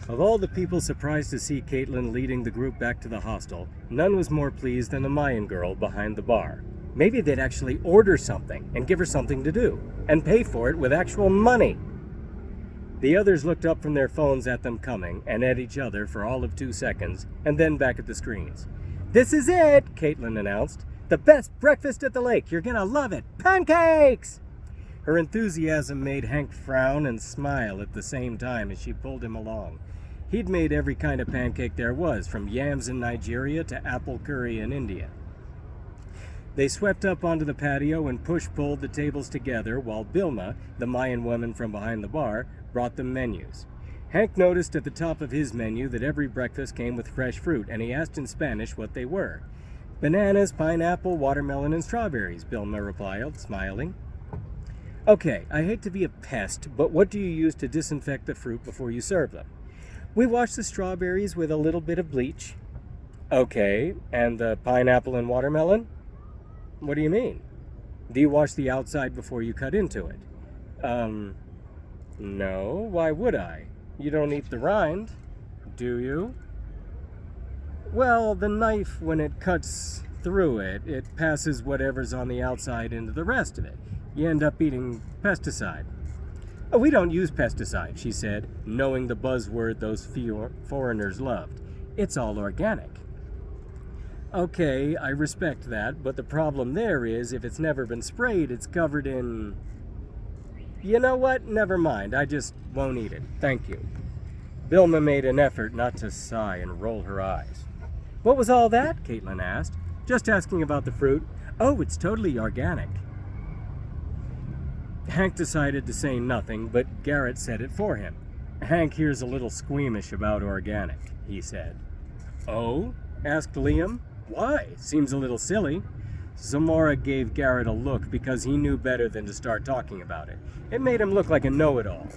Of all the people surprised to see Caitlin leading the group back to the hostel, none was more pleased than the Mayan girl behind the bar. Maybe they'd actually order something and give her something to do, and pay for it with actual money. The others looked up from their phones at them coming, and at each other for all of 2 seconds, and then back at the screens. "This is it," Caitlin announced. "The best breakfast at the lake. You're gonna love it. Pancakes!" Her enthusiasm made Hank frown and smile at the same time as she pulled him along. He'd made every kind of pancake there was, from yams in Nigeria to apple curry in India. They swept up onto the patio and push-pulled the tables together while Bilma, the Mayan woman from behind the bar, brought them menus. Hank noticed at the top of his menu that every breakfast came with fresh fruit, and he asked in Spanish what they were. "Bananas, pineapple, watermelon, and strawberries," Bilma replied, smiling. "Okay, I hate to be a pest, but what do you use to disinfect the fruit before you serve them?" "We wash the strawberries with a little bit of bleach." "Okay, and the pineapple and watermelon?" "What do you mean? Do you wash the outside before you cut into it?" No, why would I? You don't eat the rind, do you?" "Well, the knife, when it cuts through it, it passes whatever's on the outside into the rest of it. You end up eating pesticide." "Oh, we don't use pesticide," she said, knowing the buzzword those few foreigners loved. "It's all organic." "Okay, I respect that, but the problem there is if it's never been sprayed, it's covered in... You know what? Never mind. I just won't eat it. Thank you." Bilma made an effort not to sigh and roll her eyes. "What was all that?" Caitlin asked. "Just asking about the fruit." "Oh, it's totally organic." Hank decided to say nothing, but Garrett said it for him. "Hank here's a little squeamish about organic," he said. "Oh?" asked Liam. "Why? Seems a little silly." Zamora gave Garrett a look because he knew better than to start talking about it. It made him look like a know-it-all.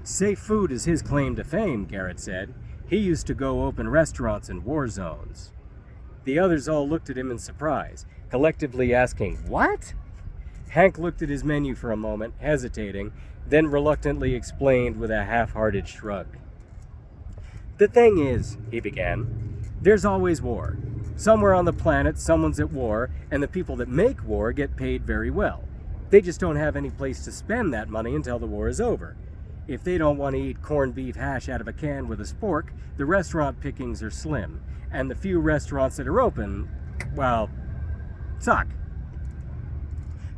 "Safe food is his claim to fame," Garrett said. "He used to go open restaurants in war zones." The others all looked at him in surprise, collectively asking, "What?" Hank looked at his menu for a moment, hesitating, then reluctantly explained with a half-hearted shrug. "The thing is," he began, "there's always war. Somewhere on the planet, someone's at war, and the people that make war get paid very well. They just don't have any place to spend that money until the war is over. If they don't want to eat corned beef hash out of a can with a spork, the restaurant pickings are slim, and the few restaurants that are open, well, suck.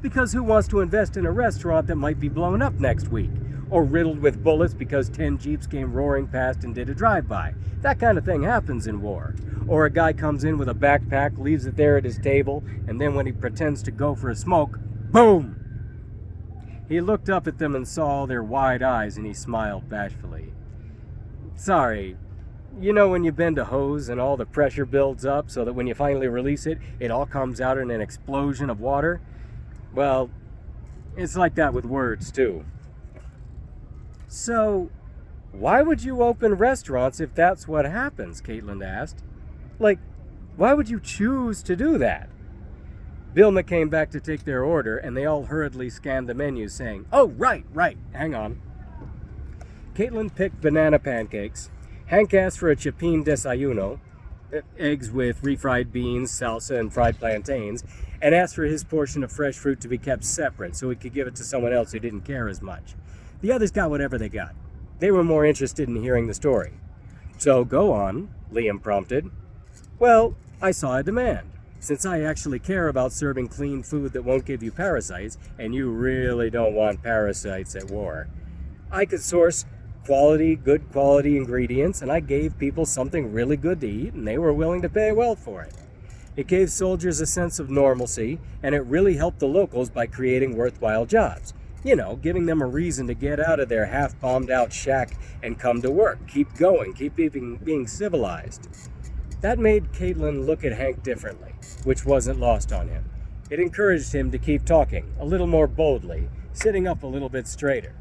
Because who wants to invest in a restaurant that might be blown up next week, or riddled with bullets because 10 jeeps came roaring past and did a drive-by? That kind of thing happens in war. Or a guy comes in with a backpack, leaves it there at his table, and then when he pretends to go for a smoke, boom!" He looked up at them and saw their wide eyes, and he smiled bashfully. "Sorry, you know when you bend a hose and all the pressure builds up so that when you finally release it, it all comes out in an explosion of water? Well, it's like that with words, too." "So, why would you open restaurants if that's what happens?" Caitlin asked. "Like, why would you choose to do that?" Bilma came back to take their order, and they all hurriedly scanned the menu, saying, "Oh, right, hang on." Caitlin picked banana pancakes. Hank asked for a chipín desayuno, eggs with refried beans, salsa, and fried plantains, and asked for his portion of fresh fruit to be kept separate so he could give it to someone else who didn't care as much. The others got whatever they got. They were more interested in hearing the story. "So go on," Liam prompted. "Well, I saw a demand. Since I actually care about serving clean food that won't give you parasites, and you really don't want parasites at war, I could source good quality ingredients, and I gave people something really good to eat, and they were willing to pay well for it. It gave soldiers a sense of normalcy, and it really helped the locals by creating worthwhile jobs. You know, giving them a reason to get out of their half-bombed-out shack and come to work, keep going, keep being civilized." That made Caitlin look at Hank differently, which wasn't lost on him. It encouraged him to keep talking, a little more boldly, sitting up a little bit straighter.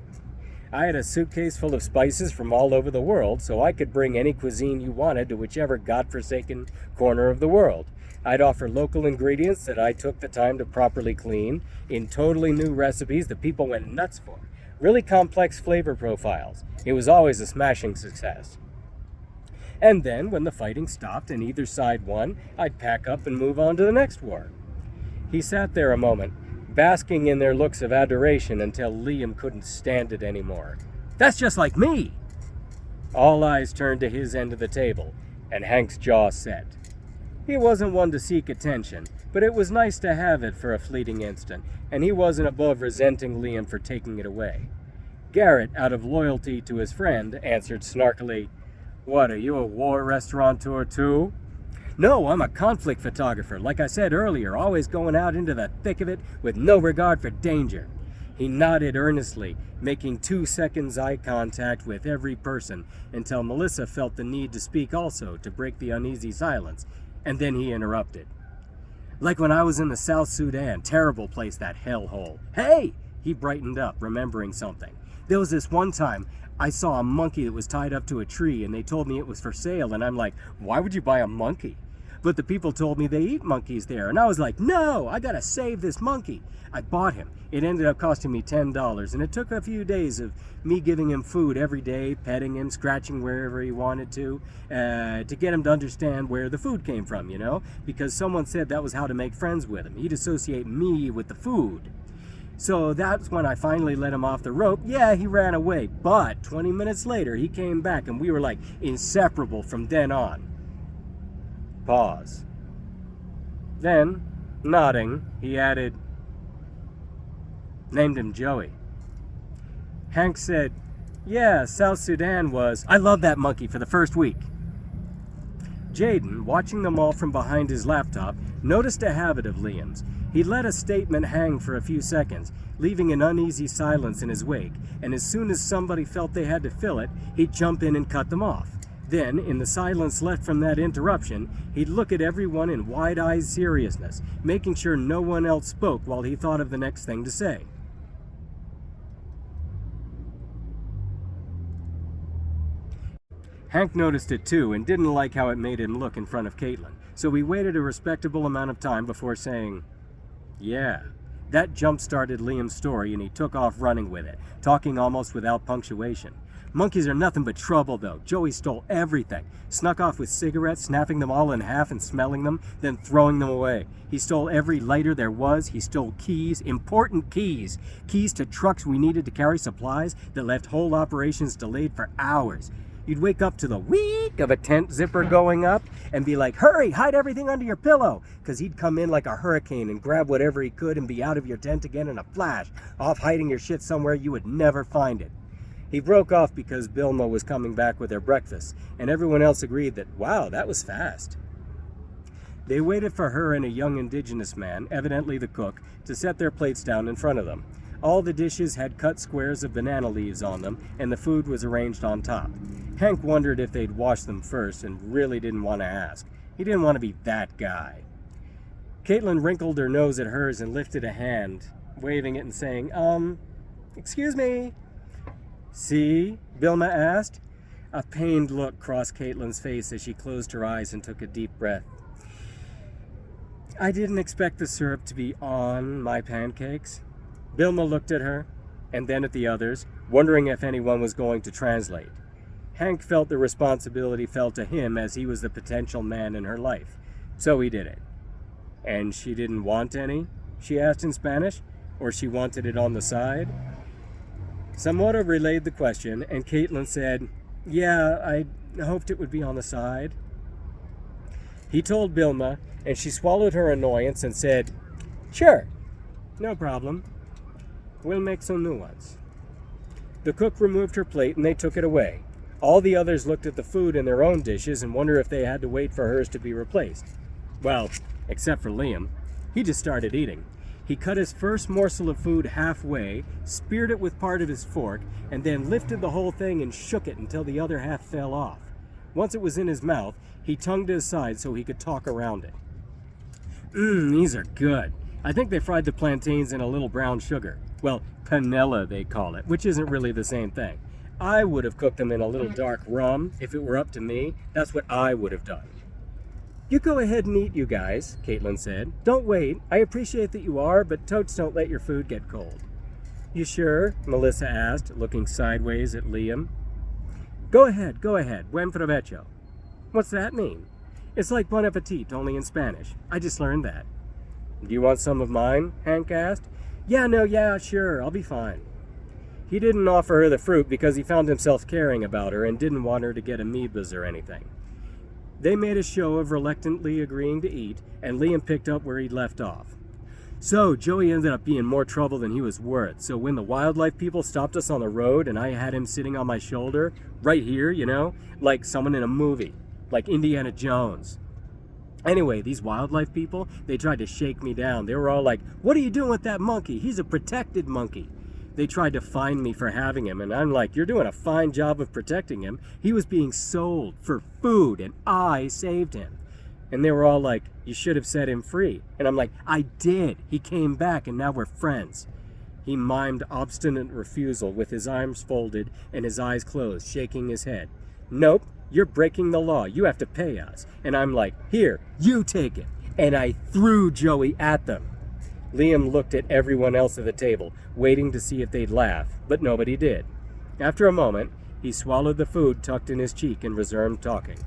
"I had a suitcase full of spices from all over the world, so I could bring any cuisine you wanted to whichever godforsaken corner of the world. I'd offer local ingredients that I took the time to properly clean, in totally new recipes that people went nuts for. Really complex flavor profiles. It was always a smashing success." And then, when the fighting stopped and either side won, I'd pack up and move on to the next war. He sat there a moment, basking in their looks of adoration until Liam couldn't stand it anymore. That's just like me! All eyes turned to his end of the table, and Hank's jaw set. He wasn't one to seek attention, but it was nice to have it for a fleeting instant, and he wasn't above resenting Liam for taking it away. Garrett, out of loyalty to his friend, answered snarkily, "What, are you a war restaurateur too?" "No, I'm a conflict photographer, like I said earlier, always going out into the thick of it with no regard for danger." He nodded earnestly, making 2 seconds eye contact with every person until Melissa felt the need to speak also to break the uneasy silence, and then he interrupted. "Like when I was in the South Sudan, terrible place, that hellhole. Hey!" He brightened up, remembering something. "There was this one time I saw a monkey that was tied up to a tree, and they told me it was for sale, and I'm like, why would you buy a monkey? But the people told me they eat monkeys there, and I was like, no, I gotta save this monkey. I bought him. It ended up costing me $10, and it took a few days of me giving him food every day, petting him, scratching wherever he wanted to get him to understand where the food came from, because someone said that was how to make friends with him. He'd associate me with the food. So that's when I finally let him off the rope. Yeah, he ran away, but 20 minutes later, he came back, and we were like inseparable from then on." Pause. Then, nodding, he added, "Named him Joey." Hank said, "Yeah, South Sudan was... I loved that monkey for the first week." Jaden, watching them all from behind his laptop, noticed a habit of Liam's. He let a statement hang for a few seconds, leaving an uneasy silence in his wake, and as soon as somebody felt they had to fill it, he'd jump in and cut them off. Then, in the silence left from that interruption, he'd look at everyone in wide-eyed seriousness, making sure no one else spoke while he thought of the next thing to say. Hank noticed it too and didn't like how it made him look in front of Caitlin, so he waited a respectable amount of time before saying, "Yeah." That jump-started Liam's story, and he took off running with it, talking almost without punctuation. "Monkeys are nothing but trouble, though. Joey stole everything. Snuck off with cigarettes, snapping them all in half and smelling them, then throwing them away. He stole every lighter there was. He stole keys, important keys. Keys to trucks we needed to carry supplies that left whole operations delayed for hours. You'd wake up to the wheek of a tent zipper going up and be like, hurry, hide everything under your pillow, because he'd come in like a hurricane and grab whatever he could and be out of your tent again in a flash, off hiding your shit somewhere you would never find it." He broke off because Bilma was coming back with their breakfast, and everyone else agreed that, wow, that was fast. They waited for her and a young indigenous man, evidently the cook, to set their plates down in front of them. All the dishes had cut squares of banana leaves on them, and the food was arranged on top. Hank wondered if they'd wash them first and really didn't want to ask. He didn't want to be that guy. Caitlin wrinkled her nose at hers and lifted a hand, waving it and saying, excuse me. "See?" Bilma asked. A pained look crossed Caitlin's face as she closed her eyes and took a deep breath. "I didn't expect the syrup to be on my pancakes." Bilma looked at her, and then at the others, wondering if anyone was going to translate. Hank felt the responsibility fell to him as he was the potential man in her life, so he did it. "And she didn't want any?" she asked in Spanish, "or she wanted it on the side?" Zamora relayed the question, and Caitlin said, "Yeah, I hoped it would be on the side." He told Bilma, and she swallowed her annoyance and said, "Sure, no problem. We'll make some new ones." The cook removed her plate and they took it away. All the others looked at the food in their own dishes and wondered if they had to wait for hers to be replaced. Well, except for Liam. He just started eating. He cut his first morsel of food halfway, speared it with part of his fork, and then lifted the whole thing and shook it until the other half fell off. Once it was in his mouth, he tongued it aside so he could talk around it. These are good. I think they fried the plantains in a little brown sugar. Well, panela they call it, which isn't really the same thing. I would have cooked them in a little dark rum. If it were up to me, that's what I would have done. "You go ahead and eat, you guys," Caitlin said. "Don't wait. I appreciate that you are, but totes don't let your food get cold." "You sure?" Melissa asked, looking sideways at Liam. Go ahead. Buen provecho." What's that mean? It's like bon appetit, only in Spanish. I just learned that. Do you want some of mine? Hank asked. Yeah, sure, I'll be fine. He didn't offer her the fruit because he found himself caring about her and didn't want her to get amoebas or anything. They made a show of reluctantly agreeing to eat, and Liam picked up where he'd left off. So, Joey ended up being more trouble than he was worth, so when the wildlife people stopped us on the road and I had him sitting on my shoulder, right here, like someone in a movie, like Indiana Jones. Anyway, these wildlife people, they tried to shake me down. They were all like, "What are you doing with that monkey? He's a protected monkey." They tried to fine me for having him, and I'm like, "You're doing a fine job of protecting him. He was being sold for food, and I saved him." And they were all like, "You should have set him free." And I'm like, "I did. He came back, and now we're friends." He mimed obstinate refusal with his arms folded and his eyes closed, shaking his head. "Nope, you're breaking the law. You have to pay us." And I'm like, "Here, you take it." And I threw Joey at them. Liam looked at everyone else at the table, waiting to see if they'd laugh, but nobody did. After a moment, he swallowed the food tucked in his cheek and resumed talking.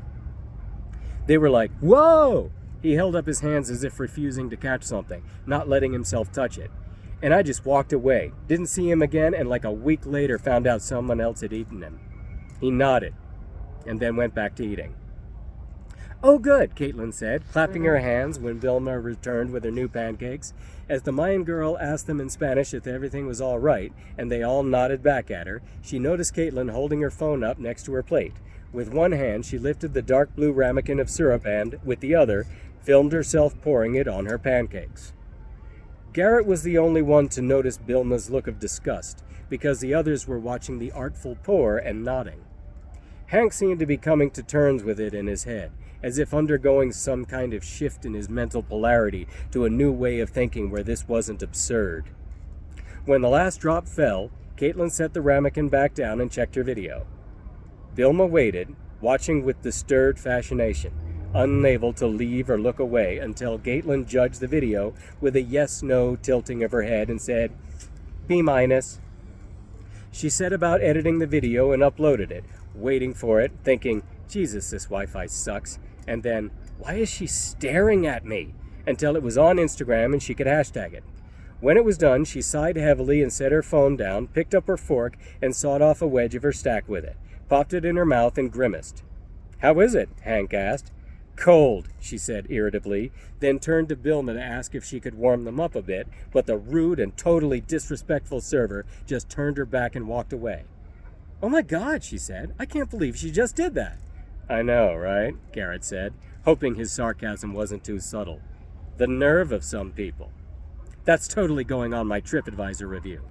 They were like, "Whoa!" He held up his hands as if refusing to catch something, not letting himself touch it. And I just walked away, didn't see him again, and like a week later found out someone else had eaten him. He nodded, and then went back to eating. "Oh, good," Caitlin said, clapping her hands when Vilma returned with her new pancakes. As the Mayan girl asked them in Spanish if everything was all right, and they all nodded back at her, she noticed Caitlin holding her phone up next to her plate. With one hand, she lifted the dark blue ramekin of syrup and, with the other, filmed herself pouring it on her pancakes. Garrett was the only one to notice Vilma's look of disgust, because the others were watching the artful pour and nodding. Hank seemed to be coming to terms with it in his head, as if undergoing some kind of shift in his mental polarity to a new way of thinking where this wasn't absurd. When the last drop fell, Caitlin set the ramekin back down and checked her video. Vilma waited, watching with disturbed fascination, unable to leave or look away until Caitlin judged the video with a yes-no tilting of her head and said, B-. She set about editing the video and uploaded it, waiting for it, thinking, Jesus, this Wi-Fi sucks, and then, why is she staring at me? Until it was on Instagram and she could hashtag it. When it was done, she sighed heavily and set her phone down, picked up her fork, and sawed off a wedge of her stack with it, popped it in her mouth, and grimaced. How is it? Hank asked. Cold, she said irritably, then turned to Vilma to ask if she could warm them up a bit, but the rude and totally disrespectful server just turned her back and walked away. Oh my God, she said. I can't believe she just did that. I know, right? Garrett said, hoping his sarcasm wasn't too subtle. The nerve of some people. That's totally going on my TripAdvisor review.